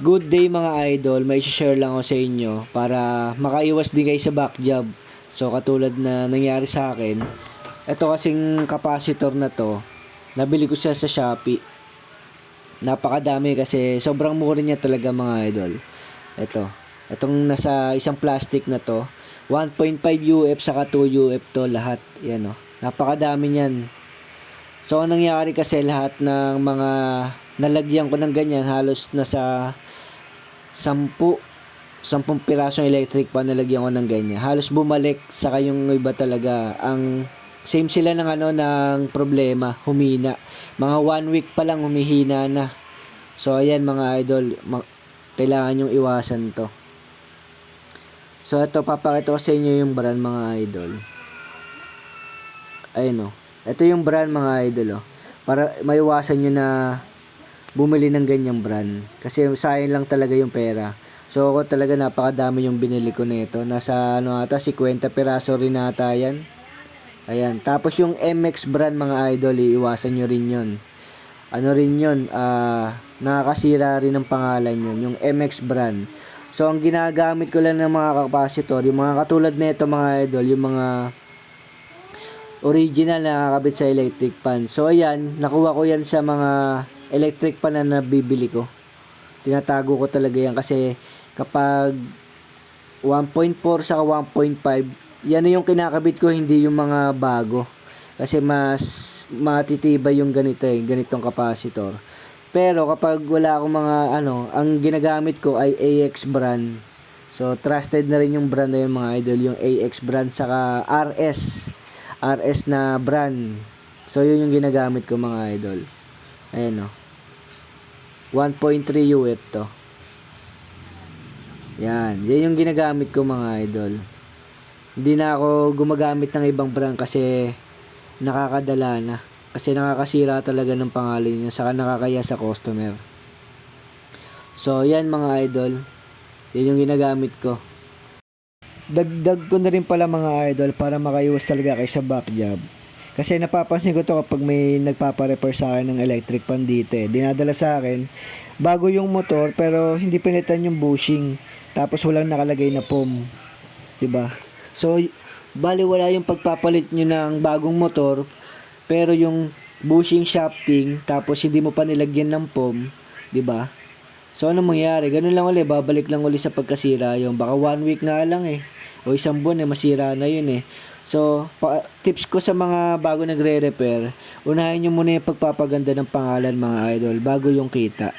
Good day mga idol, may share lang ako sa inyo para makaiwas din kayo sa back job. So katulad na nangyari sa akin, ito kasing capacitor na to, nabili ko siya sa Shopee. Napakadami kasi sobrang mura niya talaga mga idol. Itong nasa isang plastic na to, 1.5 UF saka 2 UF to lahat. Yan o, napakadami niyan. So ang nangyari kasi lahat ng mga nalagyan ko ng ganyan halos nasa 10 pirasong electric pan nalagyan ko ng ganyan. Halos bumalik saka yung iba talaga ang same sila ng ng problema, humina. Mga 1 week pa lang humihina na. So ayan mga idol, kailangan yung iwasan to. So ito papakita ko sa inyo yung brand mga idol. Ayun o. Ito yung brand mga idol o. Para maiwasan nyo na bumili ng ganyang brand. Kasi sayang lang talaga yung pera. So ako talaga napakadami yung binili ko nito. Nasa 50 piraso rin ata yan. Ayan. Tapos yung MX brand mga idol, iiwasan nyo rin yun. Ano rin yun, nakakasira rin ang pangalan yun. Yung MX brand. So ang ginagamit ko lang ng mga capacitor, yung mga katulad nito mga idol, yung mga original na nakakabit sa electric pan. So ayan, nakuha ko yan sa mga electric pan na nabibili ko. Tinatago ko talaga yan kasi kapag 1.4 sa 1.5, yan na yung kinakabit ko, hindi yung mga bago. Kasi mas matitibay yung ganitong capacitor. Pero kapag wala akong mga ang ginagamit ko ay AX brand. So trusted na rin yung brand na yun mga idol, yung AX brand saka RS na brand. So yun yung ginagamit ko mga idol. Ayan o. 1.3 UF to. Yan yung ginagamit ko mga idol. Hindi na ako gumagamit ng ibang brand kasi nakakadala na. Kasi nakakasira talaga ng pangalan niya saka nakakaya sa customer. So yan mga idol. Yan yung ginagamit ko. Dagdag ko na rin pala mga idol para makaiwas talaga kayo sa back job. Kasi napapansin ko to kapag may nagpapa-repair sa akin ng electric pan dito dinadala sa akin, bago yung motor pero hindi pinitan yung bushing. Tapos walang nakalagay na POM. 'Di ba? So, bali wala yung pagpapalit nyo ng bagong motor, pero yung bushing shafting, tapos hindi mo pa nilagyan ng POM, 'di ba? So, ano mangyayari? Ganun lang ulit, babalik lang ulit sa pagkasira yung baka 1 week nga lang o isang buwan masira na yun So, tips ko sa mga bago nagre-repair, unahin nyo muna yung pagpapaganda ng pangalan mga idol bago yung kita.